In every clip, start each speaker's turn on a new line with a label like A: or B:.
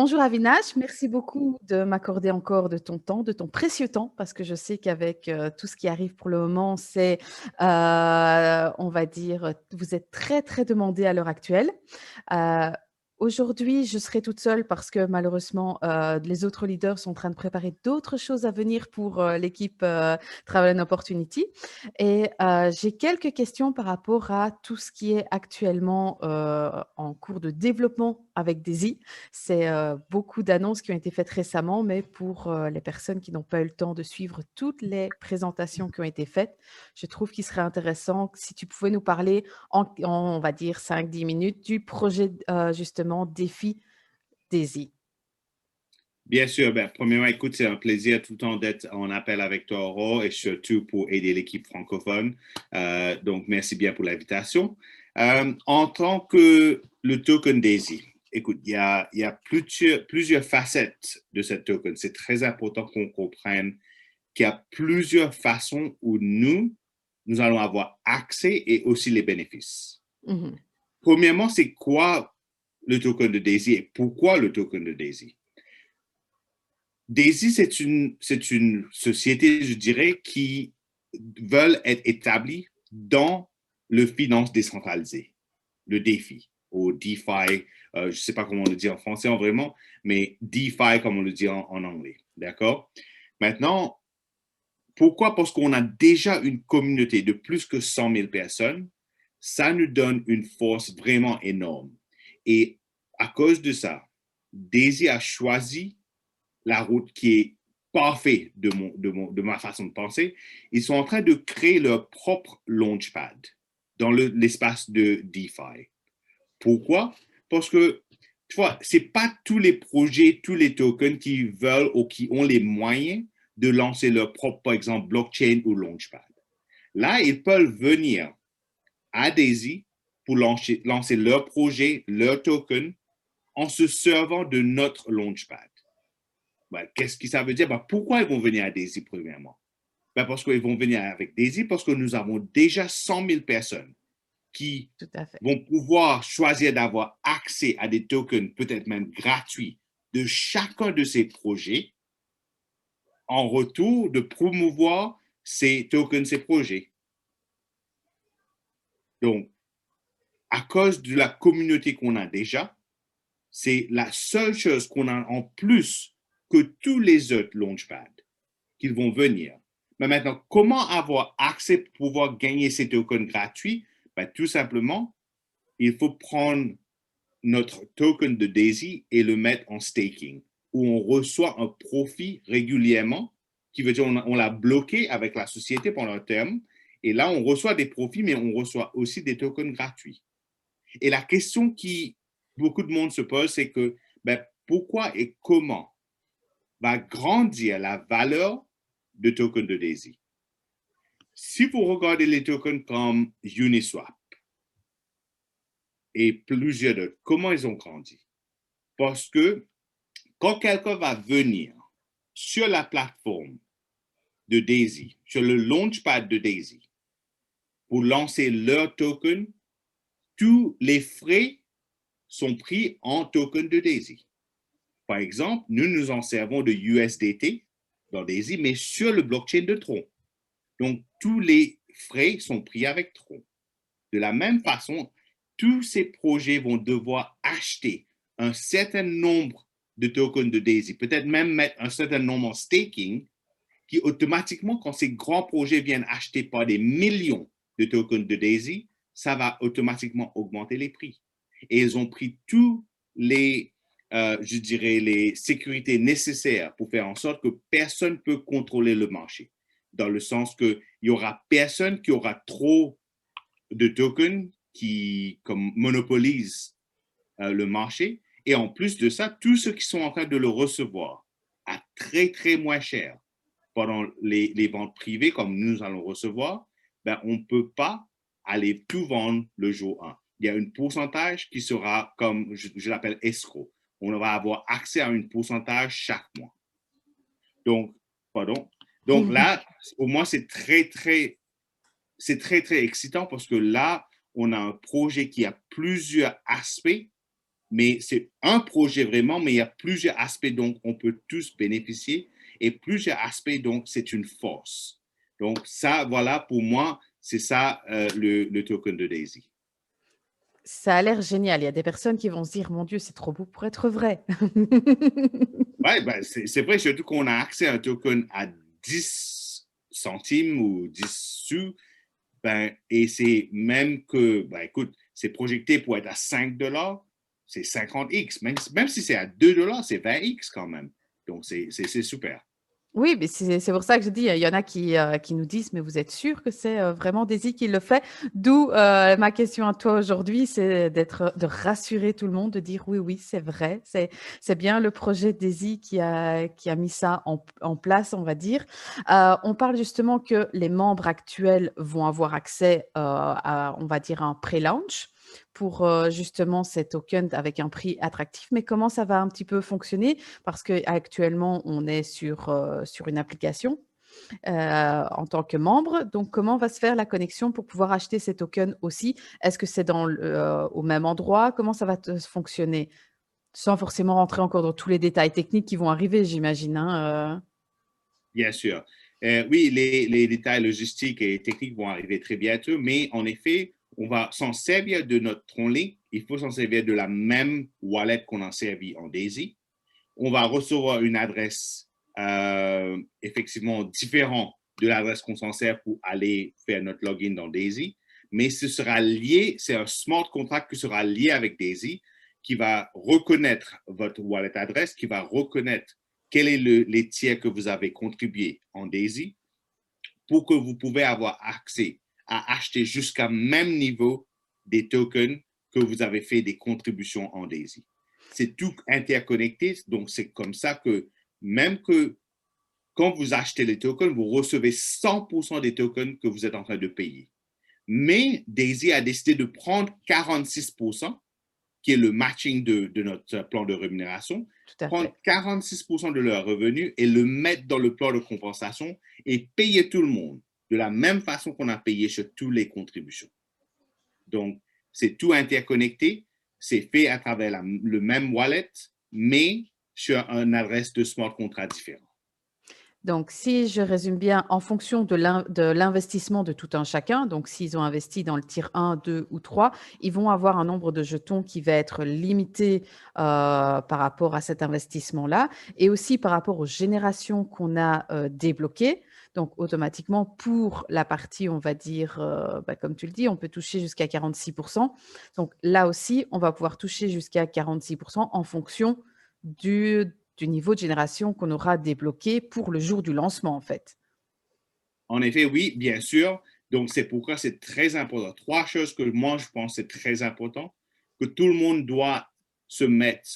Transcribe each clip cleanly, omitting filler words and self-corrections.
A: Bonjour Avinash, merci beaucoup de m'accorder encore de ton temps, de ton précieux temps, parce que je sais qu'avec tout ce qui arrive pour le moment, on va dire, vous êtes très, très demandé à l'heure actuelle. Euh, Aujourd'hui, je serai toute seule parce que malheureusement, les autres leaders sont en train de préparer d'autres choses à venir pour l'équipe Travel and Opportunity. Et j'ai quelques questions par rapport à tout ce qui est actuellement en cours de développement avec Daisy. C'est beaucoup d'annonces qui ont été faites récemment, mais pour les personnes qui n'ont pas eu le temps de suivre toutes les présentations qui ont été faites, je trouve qu'il serait intéressant si tu pouvais nous parler on va dire, 5-10 minutes du projet justement Défi Daisy.
B: Bien sûr, premièrement, écoute, c'est un plaisir tout le temps d'être en appel avec toi, Aurore, et surtout pour aider l'équipe francophone. Donc, merci bien pour l'invitation. En tant que le token Daisy, écoute, il y a plusieurs facettes de cette token. C'est très important qu'on comprenne qu'il y a plusieurs façons où nous allons avoir accès et aussi les bénéfices.
A: Mhm.
B: Premièrement, c'est quoi le token de Daisy et pourquoi le token de Daisy? Daisy, c'est une société, je dirais, qui veulent être établie dans le finance décentralisé, le défi, ou DeFi, je ne sais pas comment on le dit en français vraiment, mais DeFi comme on le dit en anglais, d'accord? Maintenant, pourquoi? Parce qu'on a déjà une communauté de plus que 100 000 personnes, ça nous donne une force vraiment énorme. Et à cause de ça, Daisy a choisi la route qui est parfaite de ma façon de penser. Ils sont en train de créer leur propre launchpad dans l'espace de DeFi. Pourquoi? Parce que, tu vois, ce n'est pas tous les projets, tous les tokens qui veulent ou qui ont les moyens de lancer leur propre, par exemple, blockchain ou launchpad. Là, ils peuvent venir à Daisy pour lancer leur projet, leur token, en se servant de notre launchpad. Qu'est-ce que ça veut dire? Pourquoi ils vont venir à Daisy premièrement? Parce qu'ils vont venir avec Daisy parce que nous avons déjà 100 000 personnes qui
A: Tout à fait.
B: vont pouvoir choisir d'avoir accès à des tokens, peut-être même gratuits, de chacun de ces projets en retour de promouvoir ces tokens, ces projets. Donc, à cause de la communauté qu'on a déjà, c'est la seule chose qu'on a en plus que tous les autres launchpads qu'ils vont venir. Mais maintenant, comment avoir accès pour pouvoir gagner ces tokens gratuits? Tout simplement, il faut prendre notre token de Daisy et le mettre en staking, où on reçoit un profit régulièrement, qui veut dire on l'a bloqué avec la société pendant un terme, et là, on reçoit des profits, mais on reçoit aussi des tokens gratuits. Et la question qui beaucoup de monde se pose, c'est que pourquoi et comment va grandir la valeur de token de Daisy? Si vous regardez les tokens comme Uniswap et plusieurs d'autres, comment ils ont grandi? Parce que quand quelqu'un va venir sur la plateforme de Daisy, sur le launchpad de Daisy, pour lancer leur token, tous les frais sont pris en token de Daisy. Par exemple, nous nous en servons de USDT dans Daisy, mais sur le blockchain de Tron. Donc, tous les frais sont pris avec Tron. De la même façon, tous ces projets vont devoir acheter un certain nombre de tokens de Daisy, peut-être même mettre un certain nombre en staking, qui automatiquement, quand ces grands projets viennent acheter par des millions de tokens de Daisy, ça va automatiquement augmenter les prix. Et ils ont pris tous les, je dirais, les sécurités nécessaires pour faire en sorte que personne ne peut contrôler le marché. Dans le sens qu'il n'y aura personne qui aura trop de tokens qui comme monopolisent le marché. Et en plus de ça, tous ceux qui sont en train de le recevoir à très, très moins cher pendant les ventes privées, comme nous allons recevoir, on ne peut pas aller tout vendre le jour 1. Il y a un pourcentage qui sera, comme je l'appelle, escroc. On va avoir accès à un pourcentage chaque mois. Donc, pardon. Donc là, pour moi, c'est très, très excitant parce que là, on a un projet qui a plusieurs aspects Mais c'est un projet vraiment, mais il y a plusieurs aspects dont on peut tous bénéficier et plusieurs aspects dont c'est une force. Donc ça, voilà, pour moi, c'est ça le token de Daisy.
A: Ça a l'air génial. Il y a des personnes qui vont se dire: «Mon Dieu, c'est trop beau pour être vrai».
B: Ouais, ben, c'est vrai, surtout qu'on a accès à un token à 10 centimes ou 10 sous, ben, et c'est même que, ben, écoute, c'est projeté pour être à 5 $, c'est 50x. Même si c'est à 2 $, c'est 20x quand même. Donc, c'est super.
A: Oui, mais c'est pour ça que je dis, il y en a qui nous disent: «Mais vous êtes sûr que c'est, vraiment Daisy qui le fait?» D'où, ma question à toi aujourd'hui, c'est de rassurer tout le monde, de dire: «Oui, oui, c'est vrai, c'est bien le projet Daisy qui a mis ça en place», on va dire. On parle justement que les membres actuels vont avoir accès, à, on va dire, un pré-launch pour, justement ces tokens avec un prix attractif. Mais comment ça va un petit peu fonctionner? Parce qu'actuellement, on est sur une application, en tant que membre. Donc comment va se faire la connexion pour pouvoir acheter ces tokens aussi? Est-ce que c'est au même endroit? Comment ça va fonctionner? Sans forcément rentrer encore dans tous les détails techniques qui vont arriver, j'imagine, hein,
B: Bien sûr. Oui, les détails logistiques et techniques vont arriver très bientôt, mais en effet, on va s'en servir de notre Tronlink. Il faut s'en servir de la même wallet qu'on a servi en Daisy. On va recevoir une adresse effectivement différente de l'adresse qu'on s'en sert pour aller faire notre login dans Daisy, mais ce sera lié, c'est un smart contract qui sera lié avec Daisy, qui va reconnaître votre wallet adresse, qui va reconnaître quel est les tiers que vous avez contribué en Daisy pour que vous pouvez avoir accès à acheter jusqu'à même niveau des tokens que vous avez fait des contributions en Daisy. C'est tout interconnecté, donc c'est comme ça que même que quand vous achetez les tokens, vous recevez 100% des tokens que vous êtes en train de payer. Mais Daisy a décidé de prendre 46%, qui est le matching de notre plan de rémunération,
A: tout à
B: prendre
A: fait.
B: 46% de leurs revenus et le mettre dans le plan de compensation et payer tout le monde de la même façon qu'on a payé sur toutes les contributions. Donc, c'est tout interconnecté, c'est fait à travers le même wallet, mais sur une adresse de smart contract différent.
A: Donc, si je résume bien, en fonction de l'investissement de tout un chacun, donc s'ils ont investi dans le tier 1, 2 ou 3, ils vont avoir un nombre de jetons qui va être limité par rapport à cet investissement-là et aussi par rapport aux générations qu'on a débloquées. Donc, automatiquement, pour la partie, on va dire, comme tu le dis, on peut toucher jusqu'à 46%. Donc, là aussi, on va pouvoir toucher jusqu'à 46% en fonction du niveau de génération qu'on aura débloqué pour le jour du lancement, en fait.
B: En effet, oui, bien sûr. Donc, c'est pourquoi c'est très important. Trois choses que moi, je pense c'est très important, que tout le monde doit se mettre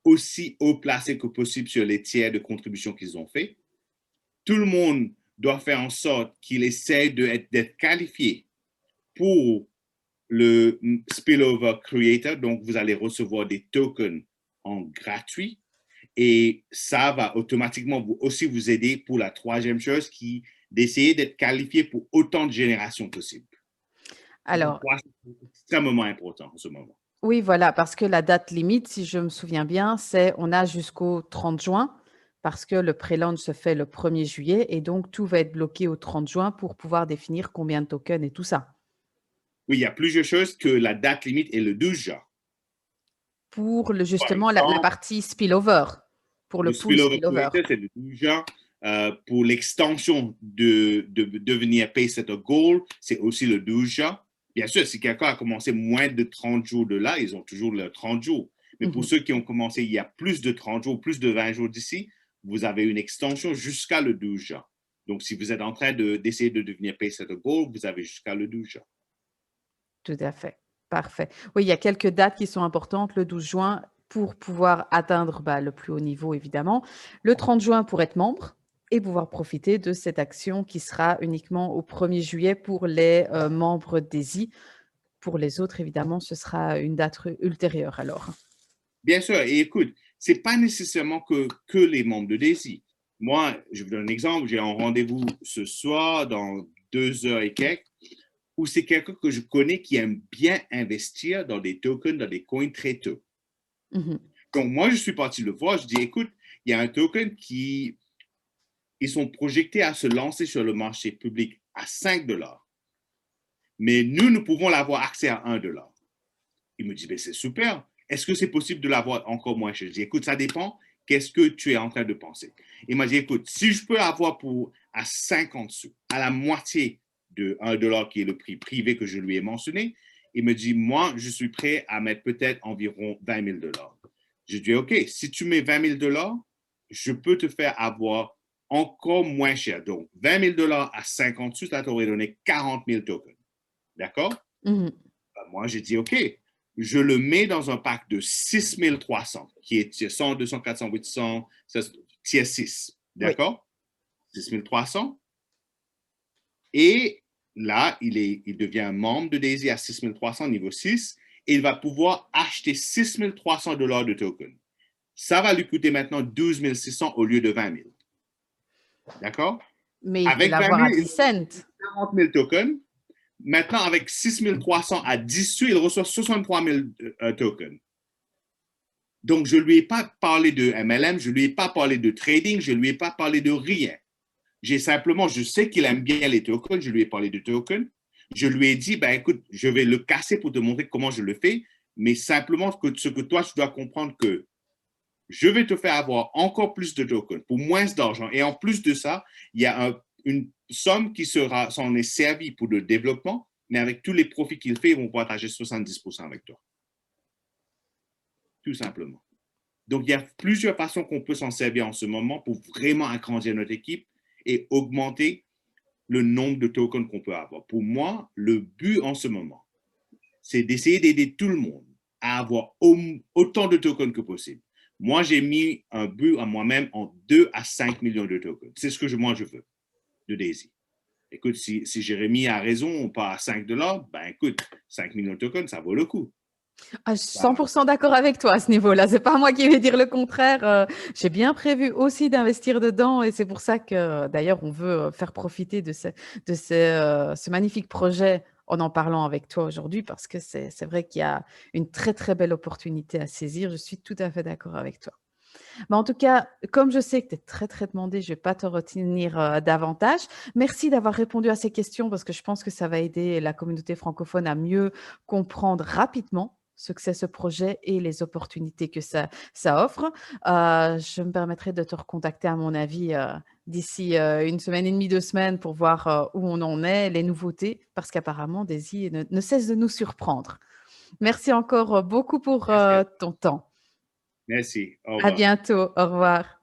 B: aussi haut placé que possible sur les tiers de contribution qu'ils ont fait. Tout le monde doit faire en sorte qu'il essaie d'être qualifié pour le Spillover Creator. Donc, vous allez recevoir des tokens en gratuit. Et ça va automatiquement aussi vous aider pour la troisième chose qui d'essayer d'être qualifié pour autant de générations possibles. Donc,
A: Alors,
B: c'est extrêmement important en ce moment.
A: oui, voilà, parce que la date limite, si je me souviens bien, c'est on a jusqu'au 30 juin, parce que le pré-launch se fait le 1er juillet et donc tout va être bloqué au 30 juin pour pouvoir définir combien de tokens et tout ça.
B: Oui, il y a plusieurs choses que la date limite est le 12 juin.
A: Pour
B: Par
A: justement la
B: exemple,
A: partie spillover, pour le
B: le
A: pool
B: spillover
A: spillover.
B: creator, c'est le 12 juin. Pour l'extension de devenir Pay Set a Goal, c'est aussi le 12 juin. Bien sûr, si quelqu'un a commencé moins de 30 jours de là, ils ont toujours le 30 jours. Mais pour
A: Mmh.
B: ceux qui ont commencé il y a plus de 30 jours, plus de 20 jours d'ici, vous avez une extension jusqu'à le 12 juin. Donc, si vous êtes en train d'essayer de devenir Pay Set a Goal, vous avez jusqu'à le 12 juin.
A: Tout à fait, parfait. Oui, il y a quelques dates qui sont importantes. Le 12 juin pour pouvoir atteindre, le plus haut niveau évidemment. Le 30 juin pour être membre et pouvoir profiter de cette action qui sera uniquement au 1er juillet pour les, membres DAISY. Pour les autres évidemment, ce sera une date ultérieure alors.
B: Bien sûr, et écoute, ce n'est pas nécessairement que les membres de Daisy. Moi, je vous donne un exemple, j'ai un rendez-vous ce soir dans 2 heures et quelques, où c'est quelqu'un que je connais qui aime bien investir dans des tokens, dans des coins très tôt.
A: Mhm.
B: Donc, moi, je suis parti le voir. Je dis, écoute, il y a un token qui, ils sont projetés à se lancer sur le marché public à 5 dollars. Mais nous pouvons l'avoir accès à 1 dollar. Il me dit, ben, c'est super. Est-ce que c'est possible de l'avoir encore moins cher? Je dis, écoute, ça dépend. Qu'est-ce que tu es en train de penser? Il m'a dit, écoute, si je peux avoir à 50 sous, à la moitié de 1 dollar qui est le prix privé que je lui ai mentionné, il me dit, moi, je suis prêt à mettre peut-être environ 20 000 dollars. Je dis, OK, si tu mets 20 000 dollars, je peux te faire avoir encore moins cher. Donc, 20 000 dollars à 50 sous, ça t'aurait donné 40 000 tokens. D'accord?
A: Mhm.
B: Moi, j'ai dit, OK, je le mets dans un pack de 6 300, qui est tier 100, 200, 400, 800, tier 6.
A: Oui.
B: D'accord? 6 300. Et là, il devient un membre de Daisy à 6 300, niveau 6, et il va pouvoir acheter 6 300 dollars de tokens. Ça va lui coûter maintenant 12 600 au lieu de 20 000. D'accord?
A: Mais il peut
B: Avec 20
A: l'avoir
B: 000,
A: à 10
B: il
A: cents.
B: reçoit 40 000 tokens. Maintenant, avec 6 300 à 10 sous, il reçoit 63 000 tokens. Donc, je ne lui ai pas parlé de MLM, je ne lui ai pas parlé de trading, je ne lui ai pas parlé de rien. Je sais qu'il aime bien les tokens, je lui ai parlé de tokens. Je lui ai dit, ben écoute, je vais le casser pour te montrer comment je le fais, mais simplement ce que toi, tu dois comprendre que je vais te faire avoir encore plus de tokens pour moins d'argent. Et en plus de ça, il y a une somme qui s'en est servie pour le développement, mais avec tous les profits qu'il fait, ils vont partager 70% avec toi. Tout simplement. Donc, il y a plusieurs façons qu'on peut s'en servir en ce moment pour vraiment agrandir notre équipe et augmenter le nombre de tokens qu'on peut avoir. Pour moi, le but en ce moment, c'est d'essayer d'aider tout le monde à avoir autant de tokens que possible. Moi, j'ai mis un but à moi-même en 2 à 5 millions de tokens. C'est ce que moi, je veux de Daisy. Écoute, si Jérémy a raison, on part à 5 dollars, ben écoute, 5 millions de tokens, ça vaut le coup.
A: Ah, je suis 100% d'accord avec toi à ce niveau-là. C'est pas moi qui vais dire le contraire. J'ai bien prévu aussi d'investir dedans et c'est pour ça que d'ailleurs on veut faire profiter de ce magnifique projet en parlant avec toi aujourd'hui parce que c'est vrai qu'il y a une très très belle opportunité à saisir. Je suis tout à fait d'accord avec toi. Mais en tout cas, comme je sais que tu es très, très demandé, je ne vais pas te retenir davantage. Merci d'avoir répondu à ces questions parce que je pense que ça va aider la communauté francophone à mieux comprendre rapidement ce que c'est ce projet et les opportunités que ça offre. Je me permettrai de te recontacter, à mon avis, d'ici une semaine et demie, 2 semaines pour voir où on en est, les nouveautés, parce qu'apparemment, Daisy ne cesse de nous surprendre. Merci encore beaucoup pour
B: Merci.
A: ton temps.
B: Merci. Au
A: À
B: revoir.
A: bientôt. Au revoir.